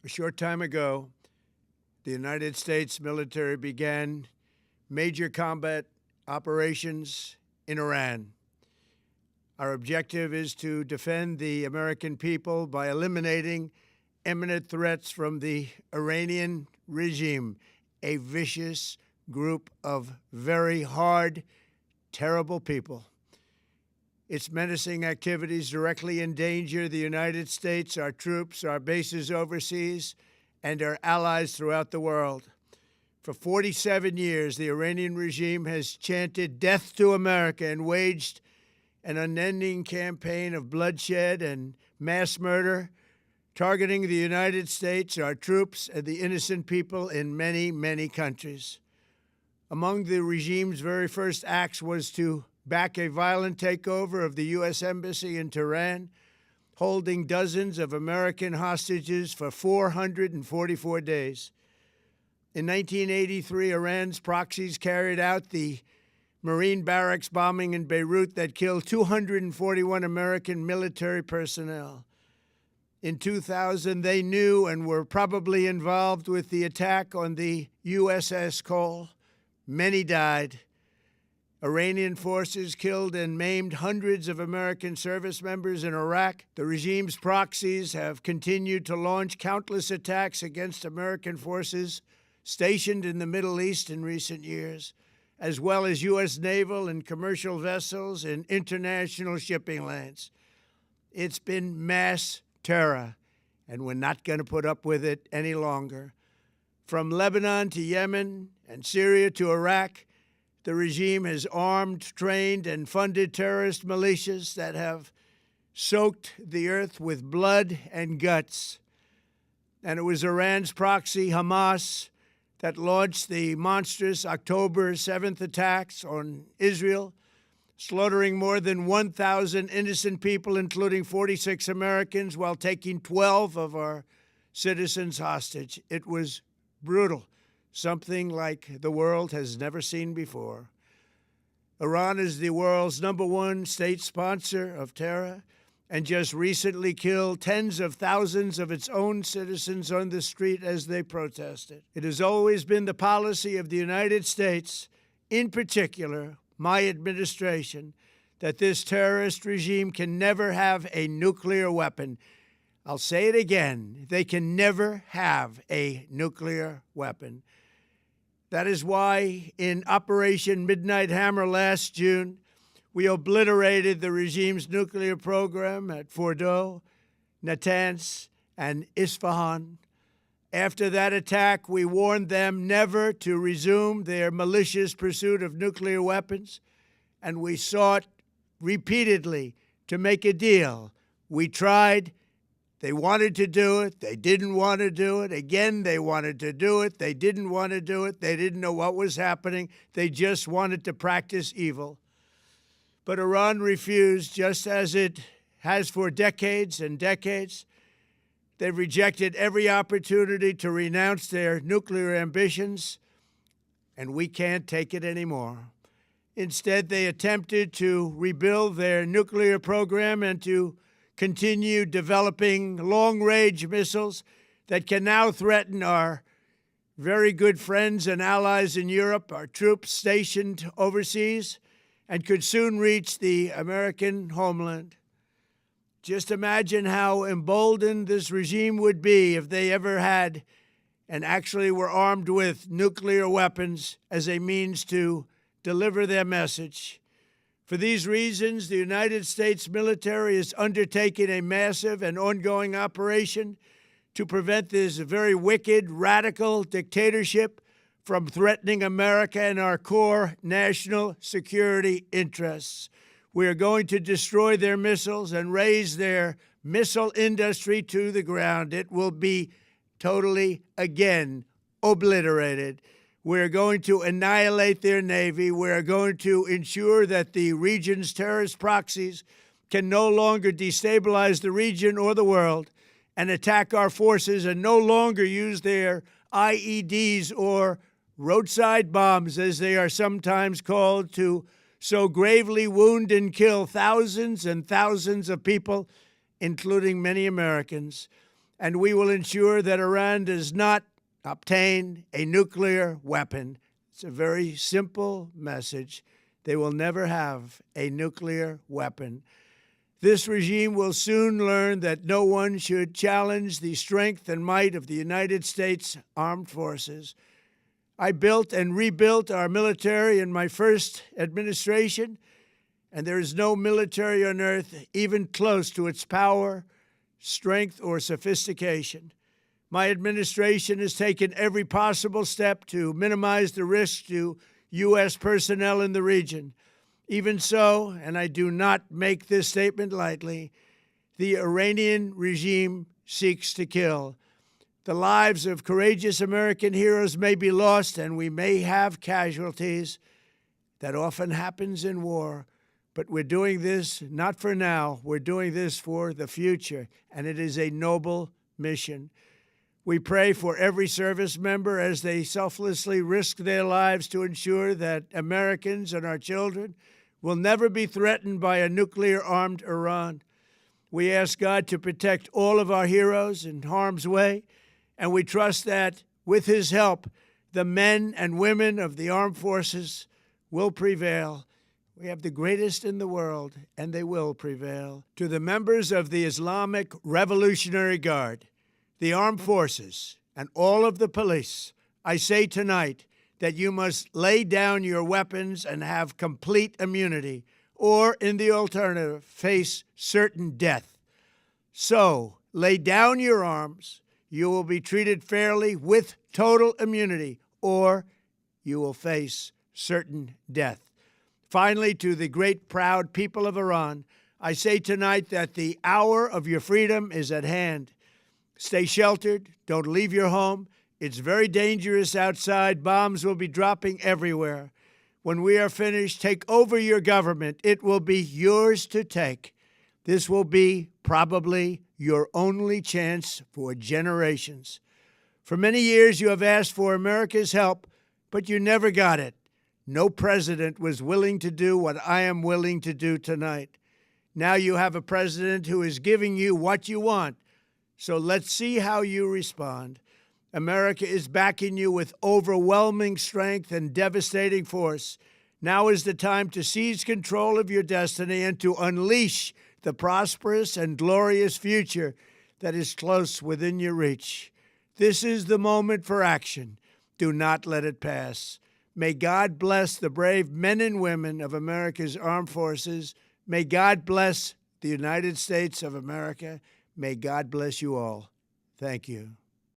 A short time ago, the United States military began major combat operations in Iran. Our objective is to defend the American people by eliminating imminent threats from the Iranian regime, a vicious group of very hard, terrible people. Its menacing activities directly endanger the United States, our troops, our bases overseas, and our allies throughout the world. For 47 years, the Iranian regime has chanted death to America and waged an unending campaign of bloodshed and mass murder, targeting the United States, our troops, and the innocent people in many, many countries. Among the regime's very first acts was to back a violent takeover of the U.S. Embassy in Tehran, holding dozens of American hostages for 444 days. In 1983, Iran's proxies carried out the Marine barracks bombing in Beirut that killed 241 American military personnel. In 2000, they knew and were probably involved with the attack on the USS Cole. Many died. Iranian forces killed and maimed hundreds of American service members in Iraq. The regime's proxies have continued to launch countless attacks against American forces stationed in the Middle East in recent years, as well as U.S. naval and commercial vessels in international shipping lanes. It's been mass terror, and we're not going to put up with it any longer. From Lebanon to Yemen and Syria to Iraq, the regime has armed, trained, and funded terrorist militias that have soaked the earth with blood and guts. And it was Iran's proxy, Hamas, that launched the monstrous October 7th attacks on Israel, slaughtering more than 1,000 innocent people, including 46 Americans, while taking 12 of our citizens hostage. It was brutal, something like the world has never seen before. Iran is the world's #1 state sponsor of terror and just recently killed tens of thousands of its own citizens on the street as they protested. It has always been the policy of the United States, in particular, my administration, that this terrorist regime can never have a nuclear weapon. I'll say it again, they can never have a nuclear weapon. That is why in Operation Midnight Hammer last June, we obliterated the regime's nuclear program at Fordow, Natanz, and Isfahan. After that attack, we warned them never to resume their malicious pursuit of nuclear weapons, and we sought repeatedly to make a deal. We tried. They wanted to do it. They didn't want to do it. Again, they wanted to do it. They didn't want to do it. They didn't know what was happening. They just wanted to practice evil. But Iran refused, just as it has for decades and decades. They've rejected every opportunity to renounce their nuclear ambitions, and we can't take it anymore. Instead, they attempted to rebuild their nuclear program and to continue developing long-range missiles that can now threaten our very good friends and allies in Europe, our troops stationed overseas, and could soon reach the American homeland. Just imagine how emboldened this regime would be if they ever had and actually were armed with nuclear weapons as a means to deliver their message. For these reasons, the United States military is undertaking a massive and ongoing operation to prevent this very wicked, radical dictatorship from threatening America and our core national security interests. We are going to destroy their missiles and raise their missile industry to the ground. It will be totally, again, obliterated. We're going to annihilate their Navy. We're going to ensure that the region's terrorist proxies can no longer destabilize the region or the world and attack our forces and no longer use their IEDs or roadside bombs, as they are sometimes called, to so gravely wound and kill thousands and thousands of people, including many Americans. and we will ensure that Iran does not obtain a nuclear weapon. It's a very simple message. They will never have a nuclear weapon. This regime will soon learn that no one should challenge the strength and might of the United States Armed Forces. I built and rebuilt our military in my first administration, and there is no military on earth even close to its power, strength, or sophistication. My administration has taken every possible step to minimize the risk to U.S. personnel in the region. Even so, and I do not make this statement lightly, the Iranian regime seeks to kill. The lives of courageous American heroes may be lost, and we may have casualties. That often happens in war. But we're doing this not for now. We're doing this for the future, and it is a noble mission. We pray for every service member as they selflessly risk their lives to ensure that Americans and our children will never be threatened by a nuclear-armed Iran. We ask God to protect all of our heroes in harm's way, and we trust that, with His help, the men and women of the armed forces will prevail. We have the greatest in the world, and they will prevail. To the members of the Islamic Revolutionary Guard, the armed forces, and all of the police, I say tonight that you must lay down your weapons and have complete immunity, or, in the alternative, face certain death. So, lay down your arms. You will be treated fairly with total immunity, or you will face certain death. Finally, to the great, proud people of Iran, I say tonight that the hour of your freedom is at hand. Stay sheltered. Don't leave your home. It's very dangerous outside. Bombs will be dropping everywhere. When we are finished, take over your government. It will be yours to take. This will be probably your only chance for generations. For many years, you have asked for America's help, but you never got it. No president was willing to do what I am willing to do tonight. Now you have a president who is giving you what you want. So let's see how you respond. America is backing you with overwhelming strength and devastating force. Now is the time to seize control of your destiny and to unleash the prosperous and glorious future that is close within your reach. This is the moment for action. Do not let it pass. May God bless the brave men and women of America's armed forces. May God bless the United States of America. May God bless you all. Thank you.